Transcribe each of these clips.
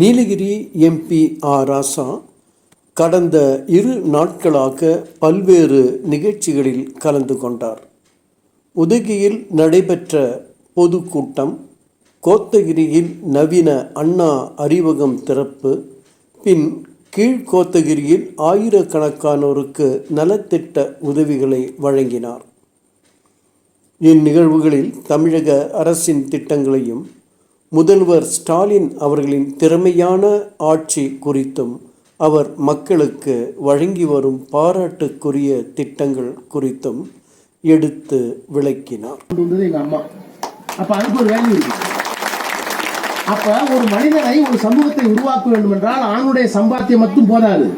Nilgiri MP ராசா கடந்த 2 நாட்களாக பல்வேறு நிகழ்ச்சிகளில் கலந்து கொண்டார். உதகையில் நடைபெற்ற பொதுக்கூட்டம், கோத்தகிரியில் நவீன அண்ணா அறிவகம் திறப்பு, பின் கீழ்கோத்தகிரியில் ஆயிரக்கணக்கானோருக்கு நலத்திட்ட உதவிகளை வழங்கினார். இந்நிகழ்வுகளில் தமிழக அரசின் திட்டங்களையும் முதல்வர் ஸ்டாலின் அவர்களின் திறமையான ஆட்சி குறித்தும் அவர் மக்களுக்கு வழங்கி வரும் பாராட்டுக்குரிய திட்டங்கள் குறித்தும் எடுத்து விளக்கினார். அப்ப ஒரு மனிதனை, ஒரு சமூகத்தை உருவாக்க வேண்டும் என்றால் ஆணுடைய சம்பாத்தியம் மட்டும் போதாது.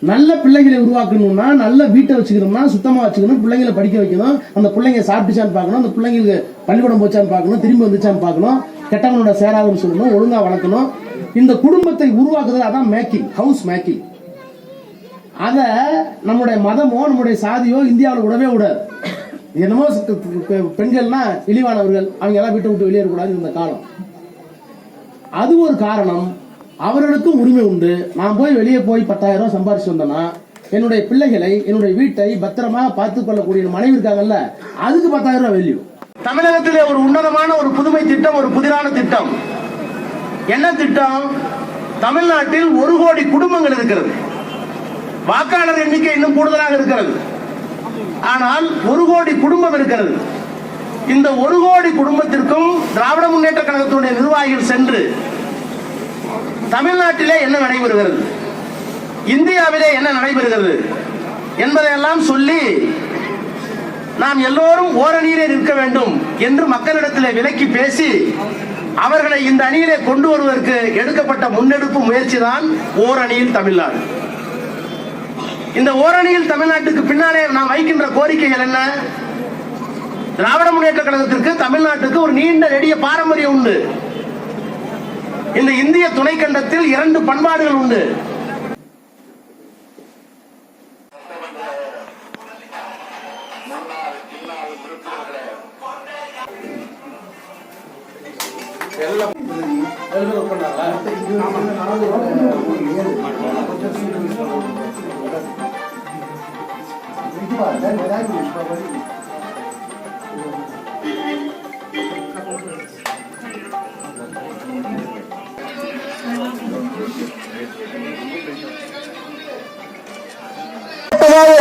நல்ல பிள்ளைகளை உருவாக்கணும்னா, நல்ல வீட்டை வச்சுக்கணும்னா, சுத்தமா வச்சுக்கணும், பிள்ளைங்களை படிக்க வைக்கணும், அந்த பிள்ளைங்க சாப்பிட்டுச்சான்னு பார்க்கணும், அந்த பிள்ளைங்களுக்கு பள்ளிக்கூடம் போச்சான்னு பார்க்கணும், திரும்பி வந்துச்சான்னு பார்க்கணும், கெட்டவனோட சேராதுன்னு சொல்லணும், ஒழுங்கா வளர்க்கணும். இந்த குடும்பத்தை உருவாக்குறது அதான் மேக்கிங், ஹவுஸ் மேக்கிங். அத நம்முடைய மதமோ நம்முடைய சாதியோ இந்தியாவில் விடவே விடாது. என்னமோ பெண்கள்னா இழிவானவர்கள், அவங்க எல்லாம் வீட்டை விட்டு வெளியேறக்கூடாது இந்த காலம். அது ஒரு காரணம். அவர்களுக்கும் உரிமை உண்டு. நான் போய் வெளியே போய் 10,000 ரூபாய் சம்பாரிச்சு வந்தேன்னா என்னுடைய பிள்ளைகளை, என்னுடைய வீட்டை பத்திரமா பார்த்துக் கொள்ளக்கூடிய மனைவி இருக்காங்கல்ல, அதுக்கு 10,000 ரூபாய் வேல்யூ. தமிழகத்திலே ஒரு உன்னதமான ஒரு புதுமை திட்டம், ஒரு புதிரான திட்டம். என்ன திட்டம்? தமிழ்நாட்டில் 1 கோடி குடும்பங்கள் இருக்கிறது. வாக்காளர் எண்ணிக்கை இன்னும் கூடுதலாக இருக்கிறது. ஆனால் 1 கோடி குடும்பம் இருக்கிறது. இந்த 1 கோடி குடும்பத்திற்கும் திராவிட முன்னேற்ற கழகத்துடைய நிர்வாகிகள் சென்று தமிழ்நாட்டிலே என்ன நடைபெறுகிறது, இந்தியாவிலே என்ன நடைபெறுகிறது என்பதையெல்லாம் சொல்லி நாம் எல்லோரும் ஓரணியிலே நிற்க வேண்டும் என்று மக்களிடத்திலே விலக்கி பேசி அவர்களை இந்த அணியிலே கொண்டு வருவதற்கு எடுக்கப்பட்ட முன்னெடுப்பு முயற்சி தான் ஓரணியில் தமிழ்நாடு. இந்த ஓரணியில் தமிழ்நாட்டுக்கு பின்னாலே நாம் வைக்கின்ற கோரிக்கைகள் என்ன? திராவிட முன்னேற்ற கழகத்திற்கு தமிழ்நாட்டுக்கு ஒரு நீண்ட நெடிய பாரம்பரியம் உண்டு. இந்த இந்திய துணைக்கண்டத்தில் 2 பண்பாடுகள் உண்டு.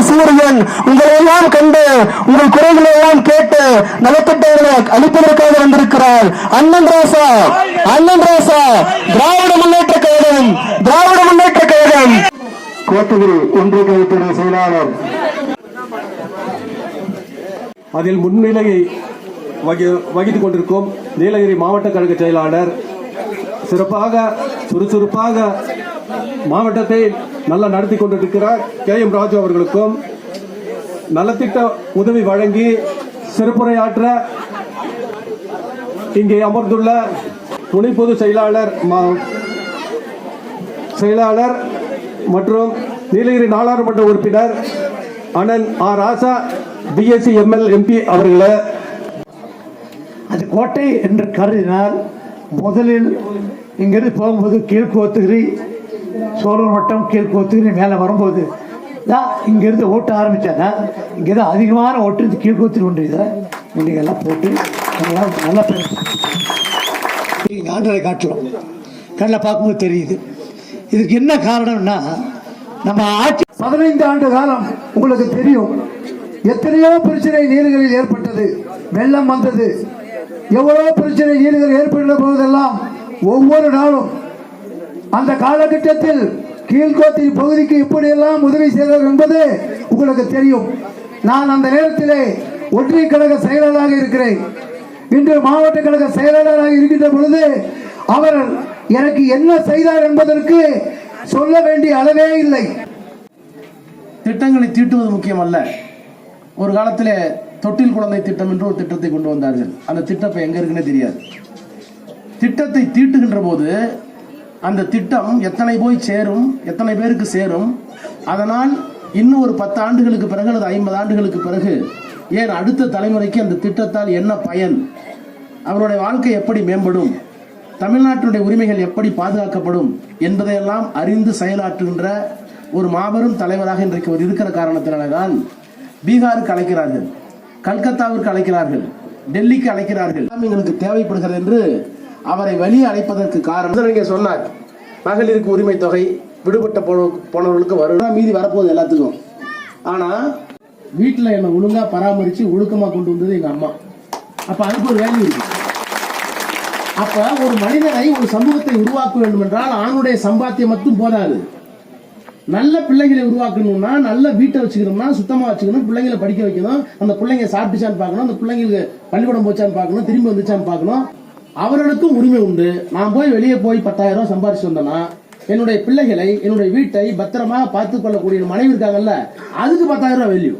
சூரியன் உங்களை எல்லாம் கண்டு உங்கள் குறைகளை எல்லாம் கேட்டு நலத்திட்டங்களை அளிப்பதற்காக வந்திருக்கிறார். அண்ணன் ராசா, அண்ணன் ராசா, திராவிட முன்னேற்ற கழகம், திராவிட முன்னேற்ற கழகம். கோத்தகிரி ஒன்றிய கழகத்துடைய செயலாளர். அதில் முன்னிலையை வகித்துக் கொண்டிருக்கும் நீலகிரி மாவட்ட கழக செயலாளர் சிறப்பாக சுறுசுறுப்பாக மாவட்டத்தை நல்லா நடத்தி கொண்டிருக்கிறார் KM ராஜு அவர்களுக்கும் நலத்திட்ட உதவி வழங்கி சிறப்புரையாற்ற இங்கே அமர்ந்துள்ள துணை பொதுச் செயலாளர் மற்றும் நீலகிரி நாடாளுமன்ற உறுப்பினர் அண்ணன் ராசா BSc ML MP அவர்களே, அது கோட்டை என்று கருதினால் முதலில் இங்கிருந்து போகும்போது கீழ்கோத்தகிரி, சோழர் வட்டம், கீழ்கோத்தகிரி மேலே வரும்போது தான் இங்கேருந்து ஓட்ட ஆரம்பித்தாங்க. இங்கே தான் அதிகமான ஓட்டு இந்த கீழ்கோத்தகிரி ஒன்றியத்தில் இன்றைக்கெல்லாம் போட்டு நல்லா ஆண்டரை காட்டுறோம். கண்ணில் பார்க்கும்போது தெரியுது. இதுக்கு என்ன காரணம்னா, நம்ம ஆட்சி 15 ஆண்டு காலம் உங்களுக்கு தெரியும். எத்தனையோ பிரச்சனை நீலகிரியில் ஏற்பட்டது. வெள்ளம் வந்தது, எவ்வளவு பிரச்சனை நீலகிரி ஏற்பட்ட போதெல்லாம் ஒவ்வொரு நாளும் அந்த காலகட்டத்தில் கீழ்கோத்தகிரி பகுதிக்கு இப்படியெல்லாம் உதவி செய்தார் என்பது உங்களுக்கு தெரியும். நான் அந்த நேரத்திலே ஒன்றிய கழக செயலாளராக இருக்கிறேன். இன்று மாவட்ட கழக செயலாளராக இருக்கின்ற பொழுது அவர் எனக்கு என்ன செய்தார் என்பதற்கு சொல்ல வேண்டிய அளவே இல்லை. திட்டங்களை தீட்டுவது முக்கியம் அல்ல. ஒரு காலத்தில் தொட்டில் குழந்தை திட்டம் என்று ஒரு திட்டத்தை கொண்டு வந்தார்கள். அந்த திட்டம் எங்க இருக்குன்னே தெரியாது. திட்டத்தை தீட்டுகின்ற போது அந்த திட்டம் எத்தனை போய் சேரும், எத்தனை பேருக்கு சேரும், அதனால் இன்னும் ஒரு 10 ஆண்டுகளுக்கு பிறகு அல்லது 50 ஆண்டுகளுக்கு பிறகு ஏன் அடுத்த தலைமுறைக்கு அந்த திட்டத்தால் என்ன பயன் அவருடைய வாழ்க்கை எப்படி மேம்படும், தமிழ்நாட்டினுடைய உரிமைகள் எப்படி பாதுகாக்கப்படும் என்பதையெல்லாம் அறிந்து செயலாற்றுகின்ற ஒரு மாபெரும் தலைவராக இன்றைக்கு அவர் இருக்கிற காரணத்தினால்தான் பீகாருக்கு அழைக்கிறார்கள், கல்கத்தாவிற்கு அழைக்கிறார்கள், டெல்லிக்கு அழைக்கிறார்கள். எங்களுக்கு தேவைப்படுகிறது என்று அவரை வெளியே அழைப்பதற்கு காரணம் நீங்க சொன்னார். மகளிருக்கு உரிமை தொகை விடுபட்ட போனவர்களுக்கு வரும், மீதி வரப்போகுது எல்லாத்துக்கும். ஆனா வீட்டில் என்ன ஒழுங்கா பராமரிச்சு ஒழுக்கமா கொண்டு வந்தது எங்க அம்மா. அப்ப அதுக்கு ஒரு வேல்யூ இருக்கு. அப்ப ஒரு மனிதனை, ஒரு சமூகத்தை உருவாக்க வேண்டும் என்றால் ஆணுடைய சம்பாத்தியம் மட்டும் போதாது. நல்ல பிள்ளைகளை உருவாக்கணும்னா, நல்ல வீட்டை வச்சுக்கணும்னா சுத்தமா வச்சுக்கணும், பிள்ளைங்களை படிக்க வைக்கணும், அந்த பிள்ளைங்க சாப்பிட்டுச்சான்னு பார்க்கணும், அந்த பிள்ளைங்களுக்கு பள்ளிக்கூடம் போச்சான்னு பார்க்கணும், திரும்பி வந்துச்சான்னு பார்க்கணும். அவர்களுக்கும் உரிமை உண்டு. நான் போய் வெளியே போய் 10,000 ரூபாய் சம்பாதிச்சு வந்தேன்னா என்னுடைய பிள்ளைகளை, என்னுடைய வீட்டை பத்திரமா பார்த்துக் கொள்ளக்கூடிய மனைவி இருக்காங்கல்ல, அதுக்கு 10,000 ரூபாய் வேல்யூ.